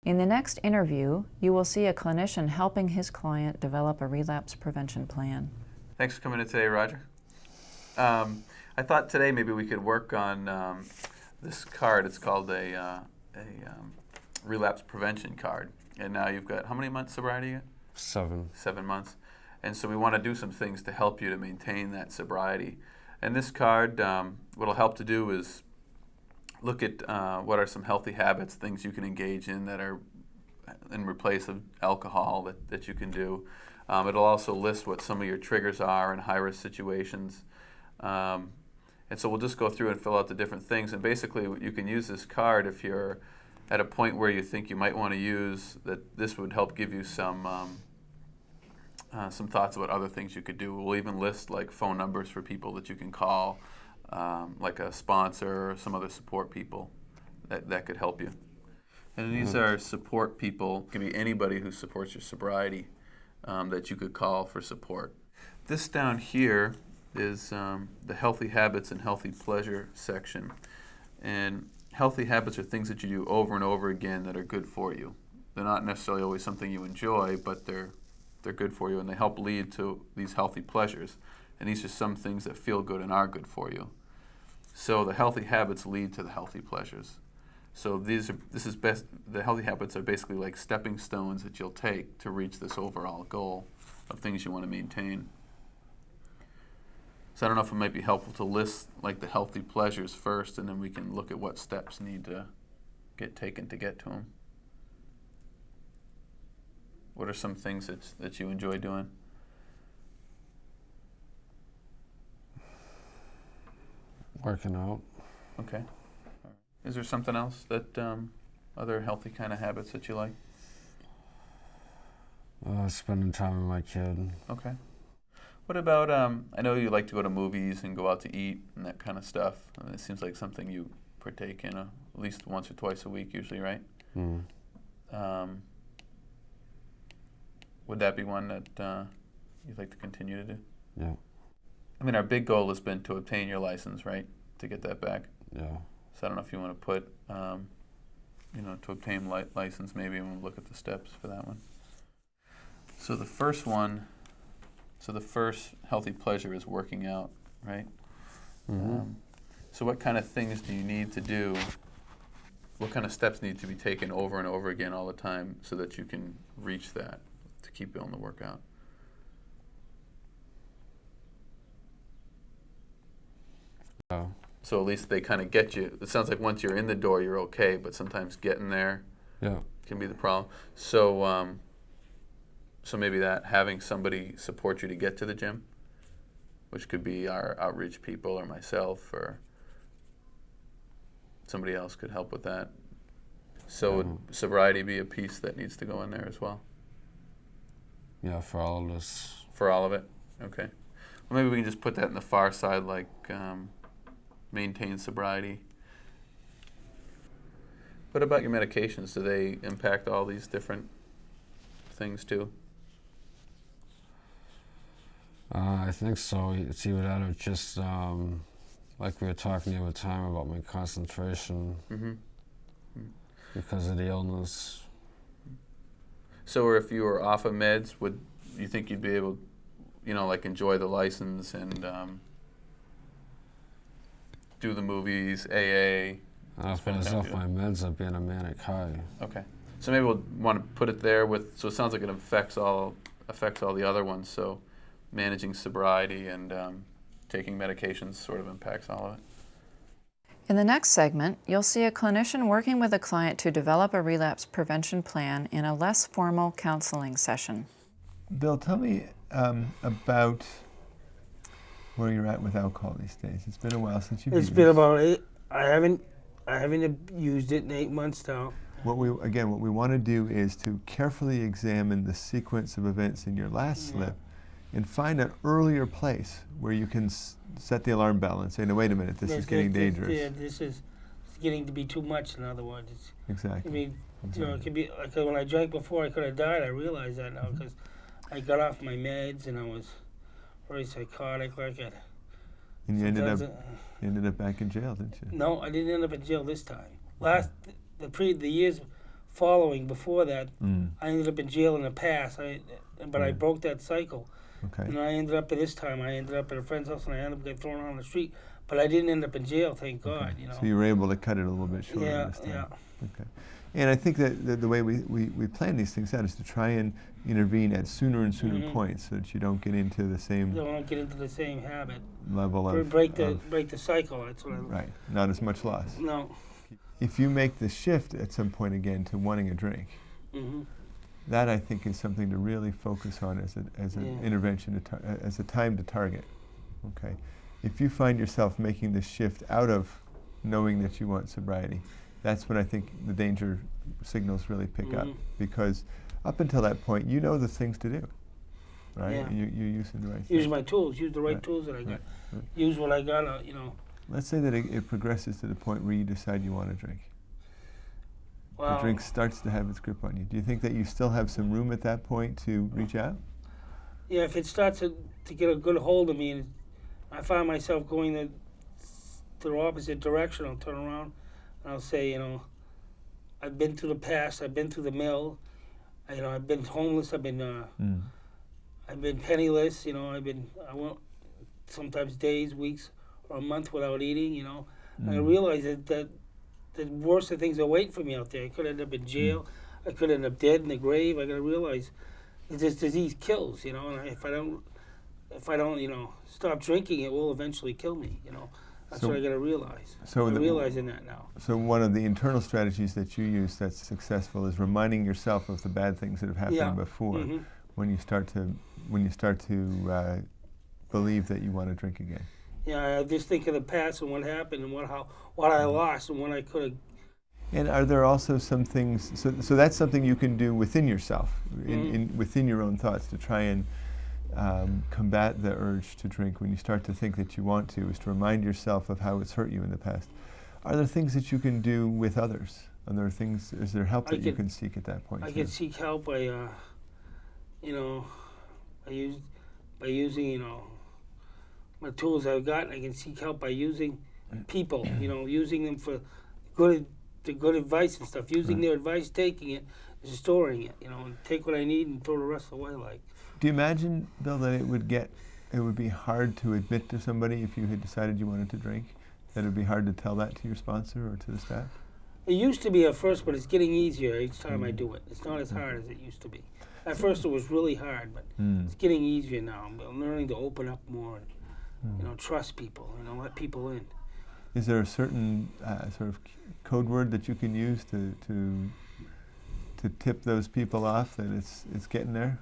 In the next interview, you will see a clinician helping his client develop a relapse prevention plan. Thanks for coming in today, Roger. I thought today maybe we could work on this card. It's called a relapse prevention card. And now you've got, how many months sobriety you got? 7. 7 months. And so we want to do some things to help you to maintain that sobriety. And this card, what it'll help to do is look at what are some healthy habits, things you can engage in that are in replace of alcohol that you can do. It'll also list what some of your triggers are in high-risk situations. And so we'll just go through and fill out the different things. And basically you can use this card if you're at a point where you think you might want to use that. This would help give you some thoughts about other things you could do. We'll even list like phone numbers for people that you can call, like a sponsor or some other support people that could help you. And these are support people. It can be anybody who supports your sobriety that you could call for support. This down here is the healthy habits and healthy pleasure section. And healthy habits are things that you do over and over again that are good for you. They're not necessarily always something you enjoy, but they're good for you, and they help lead to these healthy pleasures. And these are some things that feel good and are good for you. So the healthy habits lead to the healthy pleasures. So the healthy habits are basically like stepping stones that you'll take to reach this overall goal of things you want to maintain. So I don't know if it might be helpful to list like the healthy pleasures first, and then we can look at what steps need to get taken to get to them. What are some things that you enjoy doing? Working out. Okay. Is there something else that, other healthy kind of habits that you like? Spending time with my kid. Okay. What about, I know you like to go to movies and go out to eat and that kind of stuff. I mean, it seems like something you partake in at least once or twice a week usually, right? Mm. Would that be one that you'd like to continue to do? Yeah. I mean, our big goal has been to obtain your license, right? To get that back. Yeah. So I don't know if you want to put, to obtain license, maybe, and we'll look at the steps for that one. So the first healthy pleasure is working out, right? Mm-hmm. So what kind of things do you need to do? What kind of steps need to be taken over and over again all the time so that you can reach that, to keep building the workout? Yeah. So at least they kind of get you. It sounds like once you're in the door, you're okay, but sometimes getting there can be the problem. So so maybe that, having somebody support you to get to the gym, which could be our outreach people or myself or somebody else could help with that. So would sobriety be a piece that needs to go in there as well? Yeah, for all of this. For all of it? Okay. Well, maybe we can just put that in the far side, like maintain sobriety. What about your medications? Do they impact all these different things too? I think so. It's either that or just, like we were talking the other time about my concentration because of the illness. So if you were off of meds, would you think you'd be able, like enjoy the license and do the movies, AA? If I was off my meds, I'd be in a manic high. Okay. So maybe we'll want to put it there so it sounds like it affects all the other ones. So managing sobriety and taking medications sort of impacts all of it. In the next segment, you'll see a clinician working with a client to develop a relapse prevention plan in a less formal counseling session. Bill, tell me about where you're at with alcohol these days. It's been a while since you've used it. It's been about 8. I haven't used it in 8 months now. What we want to do is to carefully examine the sequence of events in your last slip and find an earlier place where you can set the alarm bell and say, no, wait a minute, this is getting dangerous. Yeah, this is getting to be too much, in other words. Exactly. I mean, it could be, like when I drank before I could have died, I realize that now, because I got off my meds and I was very psychotic like it. And you ended up back in jail, didn't you? No, I didn't end up in jail this time. The years following before that. Mm. I ended up in jail in the past. But I broke that cycle. Okay. And I ended up at this time. I ended up at a friend's house, and I ended up getting thrown out on the street. But I didn't end up in jail, thank God. You know. So you were able to cut it a little bit shorter Yeah, this time. yeah. Okay. And I think that the way we plan these things out is to try and intervene at sooner and sooner points so that you don't get into the same Don't get into the same habit. level of break the cycle. That's what I. right. Not as much loss. No. If you make the shift at some point again to wanting a drink, that I think is something to really focus on as an intervention, as a time to target. Okay. If you find yourself making the shift out of knowing that you want sobriety, that's when I think the danger signals really pick up, because up until that point, you know the things to do, right? Yeah. You're using the right Use things. my tools. Use the right tools that I got. Use what I got. You know. Let's say that it progresses to the point where you decide you want to drink. Wow. The drink starts to have its grip on you. Do you think that you still have some room at that point to reach out? Yeah, if it starts to get a good hold of me, and I find myself going the opposite direction, I'll turn around and I'll say, you know, I've been through the past. I've been through the mill. I've been homeless. I've been penniless. You know, I went sometimes days, weeks, or a month without eating. You know, and I realized that the worst of things are waiting for me out there. I could end up in jail. I could end up dead in the grave. I got to realize that this disease kills. You know, and if I don't, you know, stop drinking, it will eventually kill me. You know. That's what I got to realize. So I'm realizing that now. So one of the internal strategies that you use that's successful is reminding yourself of the bad things that have happened before. When you start to believe that you want to drink again. Yeah, I just think of the past and what happened and what I lost and what I could have. And are there also some things? So that's something you can do within yourself, within your own thoughts, to try and combat the urge to drink when you start to think that you want to, is to remind yourself of how it's hurt you in the past. Are there things that you can do with others? Are there things? Is there help that you can seek at that point? I can seek help by, by using, you know, my tools I've got. I can seek help by using people, you know, using them for good advice and stuff. Using their advice, taking it, and storing it, you know, and take what I need and throw the rest away. Like. Do you imagine, Bill, that it would be hard to admit to somebody if you had decided you wanted to drink? That it would be hard to tell that to your sponsor or to the staff? It used to be at first, but it's getting easier each time I do it. It's not as hard as it used to be. At first, it was really hard, but it's getting easier now. I'm learning to open up more and, you know, trust people, you know, let people in. Is there a certain sort of code word that you can use to tip those people off that it's getting there?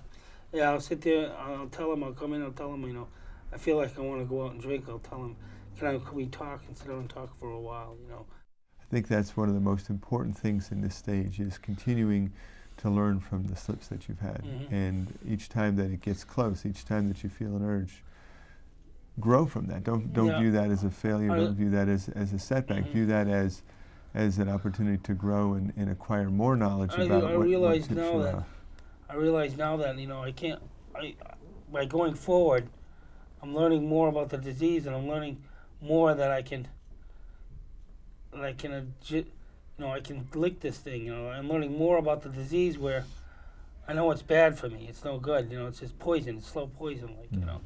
Yeah, I'll sit there, I'll tell them, I'll come in, I'll tell them, you know, I feel like I want to go out and drink. I'll tell them, can we talk and sit down and talk for a while, you know. I think that's one of the most important things in this stage, is continuing to learn from the slips that you've had. And each time that it gets close, each time that you feel an urge, grow from that. Don't view that as a failure, don't view that as a setback. View that as an opportunity to grow and acquire more knowledge about what realize tips now you that off. I realize now that, you know, by going forward, I'm learning more about the disease, and I'm learning more that I can lick this thing, you know. I'm learning more about the disease where I know it's bad for me. It's no good, you know. It's just poison. It's slow poison, like, you know.